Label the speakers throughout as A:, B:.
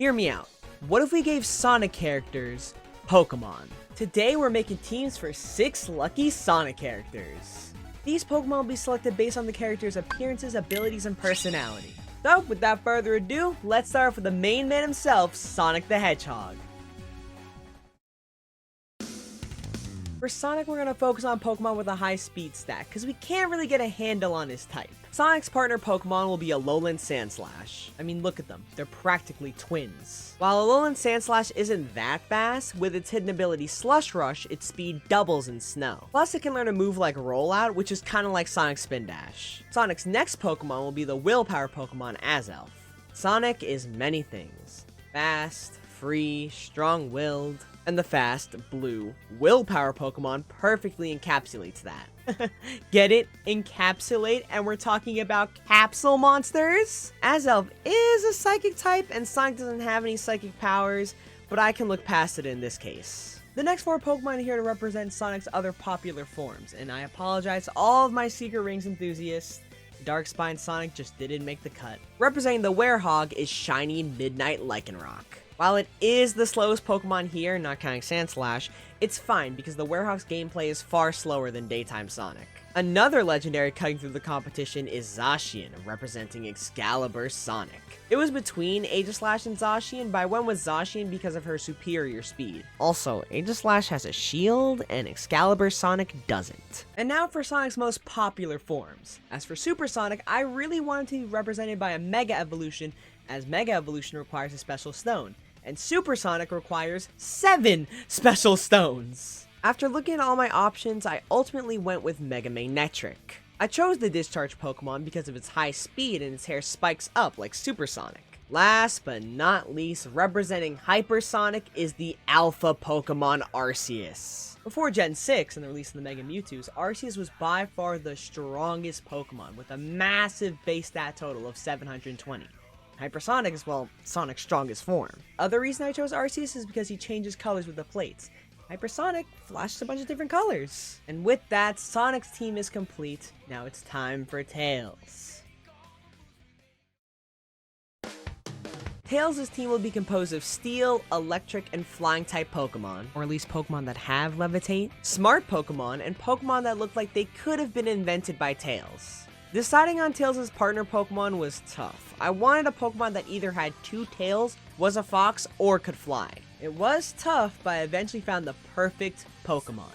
A: Hear me out. What if we gave Sonic characters Pokemon? Today we're making teams for 6 lucky Sonic characters. These Pokemon will be selected based on the character's appearances, abilities, and personality. So, without further ado, let's start off with the main man himself, Sonic the Hedgehog. For Sonic, we're going to focus on Pokemon with a high speed stat, because we can't really get a handle on his type. Sonic's partner Pokemon will be a Alolan Sandslash. I mean, look at them, they're practically twins. While Alolan Sandslash isn't that fast, with its hidden ability Slush Rush, its speed doubles in snow. Plus, it can learn a move like Rollout, which is kind of like Sonic's Spin Dash. Sonic's next Pokemon will be the Willpower Pokemon Azelf. Sonic is many things. Fast, free, strong-willed, and the fast, blue, willpower Pokemon perfectly encapsulates that. Get it? Encapsulate, and we're talking about capsule monsters? Azelf is a psychic type, and Sonic doesn't have any psychic powers, but I can look past it in this case. The next 4 Pokemon are here to represent Sonic's other popular forms, and I apologize to all of my Secret Rings enthusiasts. Dark-Spine Sonic just didn't make the cut. Representing the Werehog is Shiny Midnight Lycanroc. While it is the slowest Pokemon here, not counting Sandslash, it's fine because the Werehog's gameplay is far slower than Daytime Sonic. Another legendary cutting through the competition is Zacian, representing Excalibur Sonic. It was between Aegislash and Zacian, but I went with Zacian because of her superior speed. Also, Aegislash has a shield, and Excalibur Sonic doesn't. And now for Sonic's most popular forms. As for Super Sonic, I really wanted to be represented by a Mega Evolution, as Mega Evolution requires a special stone, and Super Sonic requires 7 special stones. After looking at all my options, I ultimately went with Mega Magnetric. I chose the Discharge Pokemon because of its high speed and its hair spikes up like Super Sonic. Last but not least, representing Hypersonic is the Alpha Pokemon Arceus. Before Gen 6 and the release of the Mega Mewtwo's, Arceus was by far the strongest Pokemon with a massive base stat total of 720. Hypersonic is, well, Sonic's strongest form. Other reason I chose Arceus is because he changes colors with the plates. Hypersonic flashes a bunch of different colors. And with that, Sonic's team is complete. Now it's time for Tails. Tails' team will be composed of Steel, Electric, and Flying type Pokemon, or at least Pokemon that have Levitate, Smart Pokemon, and Pokemon that look like they could have been invented by Tails. Deciding on Tails' partner Pokemon was tough. I wanted a Pokemon that either had 2 tails, was a fox, or could fly. It was tough, but I eventually found the perfect Pokemon,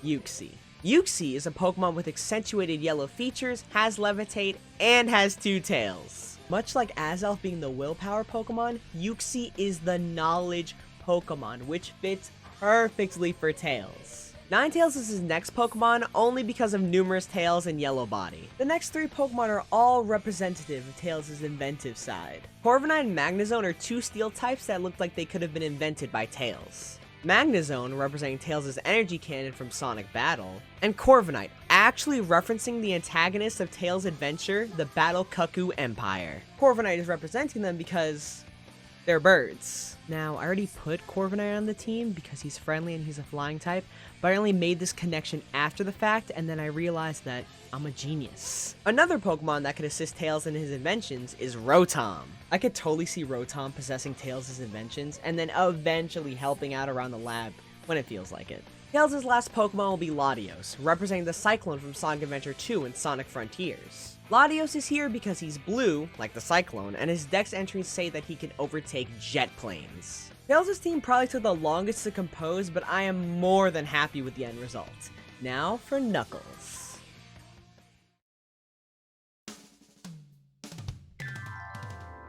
A: Uxie. Uxie is a Pokemon with accentuated yellow features, has Levitate, and has 2 tails. Much like Azelf being the willpower Pokemon, Uxie is the knowledge Pokemon, which fits perfectly for Tails. Ninetales is his next Pokemon only because of numerous tails and yellow body. The next 3 Pokemon are all representative of Tails' inventive side. Corviknight and Magnezone are 2 steel types that look like they could have been invented by Tails. Magnezone representing Tails' energy cannon from Sonic Battle, and Corviknight actually referencing the antagonist of Tails' adventure, the Battle Cuckoo Empire. Corviknight is representing them because they're birds. Now, I already put Corviknight on the team because he's friendly and he's a flying type, but I only made this connection after the fact, and then I realized that I'm a genius. Another Pokemon that could assist Tails in his inventions is Rotom. I could totally see Rotom possessing Tails' inventions, and then eventually helping out around the lab when it feels like it. Tails' last Pokemon will be Latios, representing the Cyclone from Sonic Adventure 2 and Sonic Frontiers. Latios is here because he's blue, like the Cyclone, and his dex entries say that he can overtake jet planes. Tails' team probably took the longest to compose, but I am more than happy with the end result. Now for Knuckles.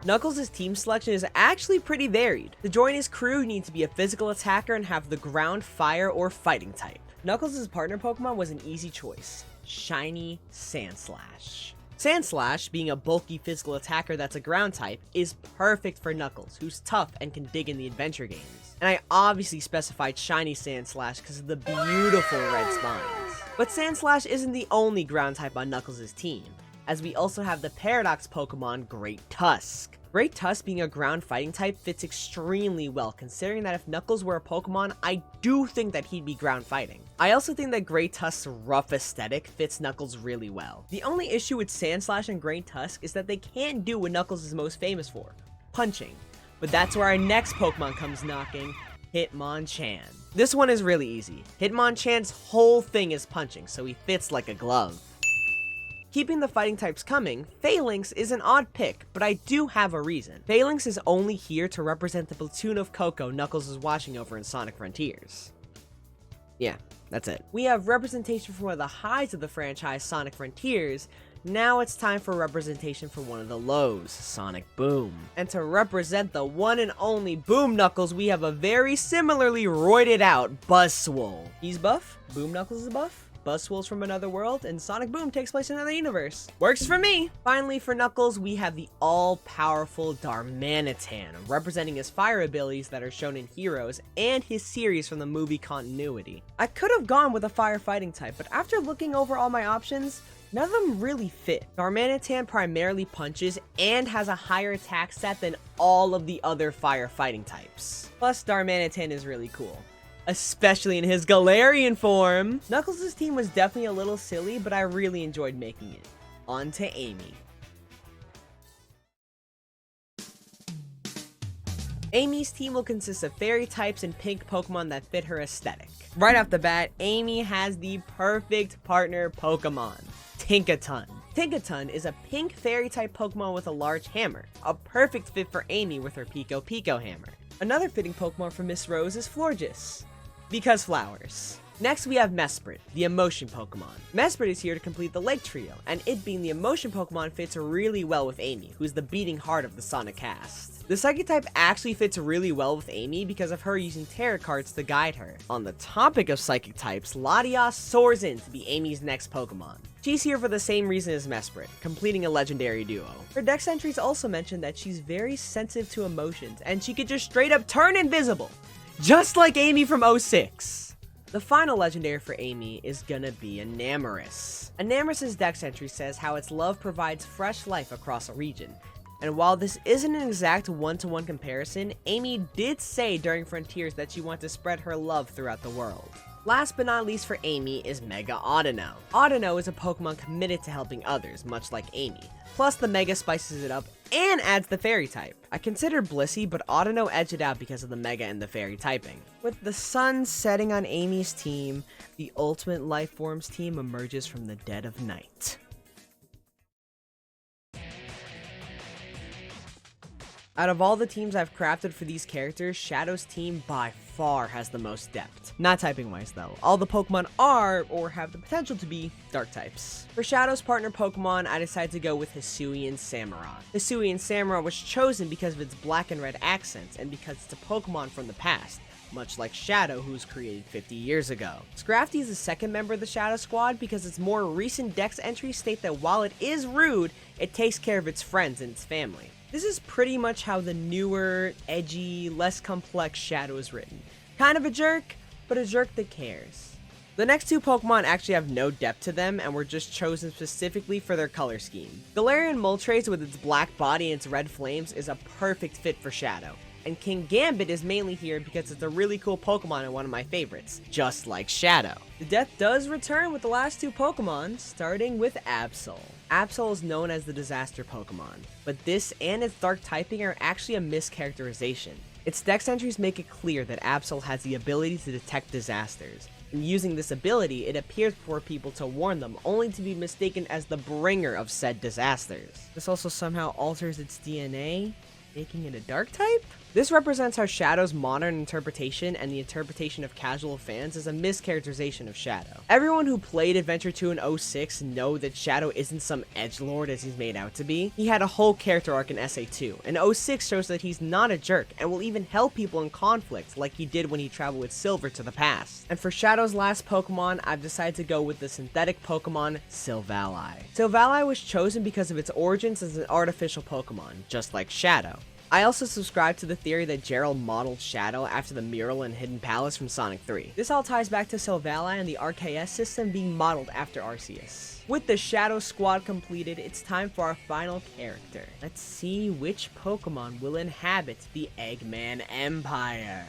A: Knuckles' team selection is actually pretty varied. To join his crew, you need to be a physical attacker and have the ground, fire, or fighting type. Knuckles' partner Pokemon was an easy choice, Shiny Sandslash. Sandslash, being a bulky physical attacker that's a ground type, is perfect for Knuckles, who's tough and can dig in the adventure games. And I obviously specified Shiny Sandslash because of the beautiful red spines. But Sandslash isn't the only ground type on Knuckles' team, as we also have the Paradox Pokemon Great Tusk. Great Tusk being a ground fighting type fits extremely well, considering that if Knuckles were a Pokemon, I do think that he'd be ground fighting. I also think that Great Tusk's rough aesthetic fits Knuckles really well. The only issue with Sandslash and Great Tusk is that they can't do what Knuckles is most famous for, punching. But that's where our next Pokemon comes knocking, Hitmonchan. This one is really easy. Hitmonchan's whole thing is punching, so he fits like a glove. Keeping the fighting types coming, Phalanx is an odd pick, but I do have a reason. Phalanx is only here to represent the platoon of Koko Knuckles is watching over in Sonic Frontiers. Yeah, that's it. We have representation for one of the highs of the franchise, Sonic Frontiers. Now it's time for representation for one of the lows, Sonic Boom. And to represent the one and only Boom Knuckles, we have a very similarly roided out Buzzwole. He's buff, Boom Knuckles is buff, Buzzwole's from another world, and Sonic Boom takes place in another universe. Works for me! Finally, for Knuckles, we have the all-powerful Darmanitan, representing his fire abilities that are shown in Heroes and his series from the movie continuity. I could have gone with a firefighting type, but after looking over all my options, none of them really fit. Darmanitan primarily punches and has a higher attack stat than all of the other firefighting types. Plus, Darmanitan is really cool, especially in his Galarian form. Knuckles' team was definitely a little silly, but I really enjoyed making it. On to Amy. Amy's team will consist of fairy types and pink Pokemon that fit her aesthetic. Right off the bat, Amy has the perfect partner Pokemon, Tinkaton. Tinkaton is a pink fairy type Pokemon with a large hammer, a perfect fit for Amy with her Pico Pico hammer. Another fitting Pokemon for Miss Rose is Florges, because flowers. Next we have Mesprit, the emotion Pokemon. Mesprit is here to complete the Lake Trio, and it being the emotion Pokemon fits really well with Amy, who's the beating heart of the Sonic cast. The Psychic type actually fits really well with Amy because of her using tarot cards to guide her. On the topic of Psychic types, Latias soars in to be Amy's next Pokemon. She's here for the same reason as Mesprit, completing a legendary duo. Her dex entries also mention that she's very sensitive to emotions, and she could just straight up turn invisible, just like Amy from 06. The final legendary for Amy is gonna be Enamorus. Enamorus' dex entry says how its love provides fresh life across a region. And while this isn't an exact one-to-one comparison, Amy did say during Frontiers that she wants to spread her love throughout the world. Last but not least for Amy is Mega Audino. Audino is a Pokemon committed to helping others, much like Amy. Plus the Mega spices it up and adds the Fairy type. I considered Blissey, but Audino edged it out because of the Mega and the Fairy typing. With the sun setting on Amy's team, the Ultimate Life Forms team emerges from the dead of night. Out of all the teams I've crafted for these characters, Shadow's team by far has the most depth. Not typing wise though, all the Pokemon are, or have the potential to be, dark types. For Shadow's partner Pokemon, I decided to go with Hisuian Samurott. Hisuian Samurott was chosen because of its black and red accents, and because it's a Pokemon from the past, much like Shadow, who was created 50 years ago. Scrafty is the second member of the Shadow Squad because its more recent dex entries state that while it is rude, it takes care of its friends and its family. This is pretty much how the newer, edgy, less complex Shadow is written. Kind of a jerk, but a jerk that cares. The next two Pokemon actually have no depth to them and were just chosen specifically for their color scheme. Galarian Moltres with its black body and its red flames is a perfect fit for Shadow. And King Gambit is mainly here because it's a really cool Pokemon and one of my favorites, just like Shadow. The depth does return with the last two Pokemon, starting with Absol. Absol is known as the disaster Pokemon, but this and its dark typing are actually a mischaracterization. Its dex entries make it clear that Absol has the ability to detect disasters, and using this ability, it appears for people to warn them, only to be mistaken as the bringer of said disasters. This also somehow alters its DNA, making it a dark type? This represents how Shadow's modern interpretation and the interpretation of casual fans is a mischaracterization of Shadow. Everyone who played Adventure 2 in 06 know that Shadow isn't some edgelord as he's made out to be. He had a whole character arc in SA2, and 06 shows that he's not a jerk and will even help people in conflict like he did when he traveled with Silver to the past. And for Shadow's last Pokemon, I've decided to go with the synthetic Pokemon, Silvally. Silvally was chosen because of its origins as an artificial Pokemon, just like Shadow. I also subscribe to the theory that Gerald modeled Shadow after the mural in Hidden Palace from Sonic 3. This all ties back to Silvally and the RKS system being modeled after Arceus. With the Shadow Squad completed, it's time for our final character. Let's see which Pokemon will inhabit the Eggman Empire.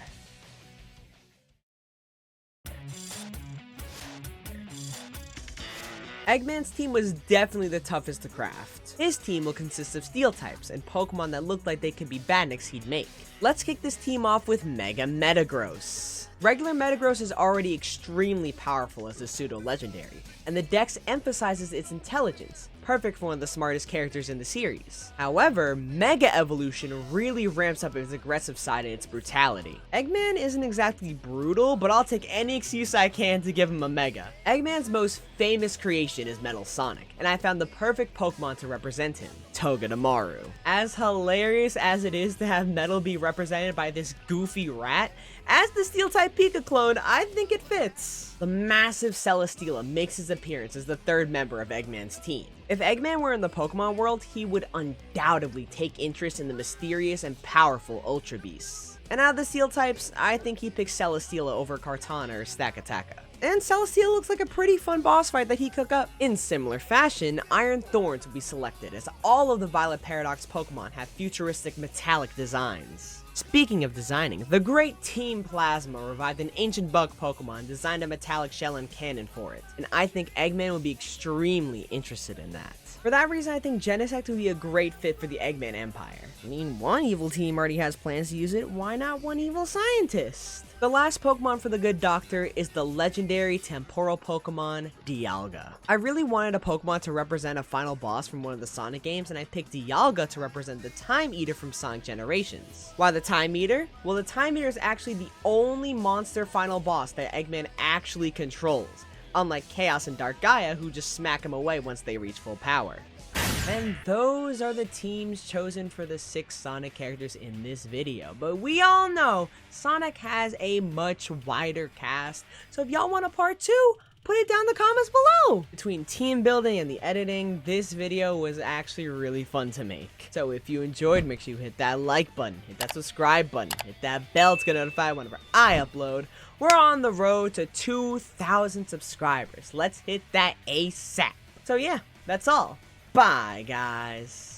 A: Eggman's team was definitely the toughest to craft. His team will consist of steel types and Pokemon that look like they could be badniks he'd make. Let's kick this team off with Mega Metagross. Regular Metagross is already extremely powerful as a pseudo-legendary, and the dex emphasizes its intelligence, perfect for one of the smartest characters in the series. However, Mega Evolution really ramps up its aggressive side and its brutality. Eggman isn't exactly brutal, but I'll take any excuse I can to give him a Mega. Eggman's most famous creation is Metal Sonic, and I found the perfect Pokemon to represent him, Togedemaru. As hilarious as it is to have Metal be represented by this goofy rat, as the Steel-type Pika clone, I think it fits. The massive Celesteela makes his appearance as the third member of Eggman's team. If Eggman were in the Pokemon world, he would undoubtedly take interest in the mysterious and powerful Ultra Beasts. And out of the Steel types, I think he picks Celesteela over Kartana or Stakataka. And Celesteela looks like a pretty fun boss fight that he'd cook up. In similar fashion, Iron Thorns will be selected, as all of the Violet Paradox Pokemon have futuristic metallic designs. Speaking of designing, the great Team Plasma revived an ancient bug Pokemon, designed a metallic shell and cannon for it, and I think Eggman would be extremely interested in that. For that reason, I think Genesect would be a great fit for the Eggman Empire. I mean, one evil team already has plans to use it, why not one evil scientist? The last Pokemon for the good doctor is the legendary temporal Pokemon, Dialga. I really wanted a Pokemon to represent a final boss from one of the Sonic games, and I picked Dialga to represent the Time Eater from Sonic Generations. Why the Time Eater? Well, the Time Eater is actually the only monster final boss that Eggman actually controls, unlike Chaos and Dark Gaia, who just smack him away once they reach full power. And those are the teams chosen for the 6 Sonic characters in this video. But we all know Sonic has a much wider cast, so if y'all want a part 2, put it down in the comments below! Between team building and the editing, this video was actually really fun to make. So if you enjoyed, make sure you hit that like button, hit that subscribe button, hit that bell to get notified whenever I upload. We're on the road to 2,000 subscribers. Let's hit that ASAP. So yeah, that's all. Bye, guys.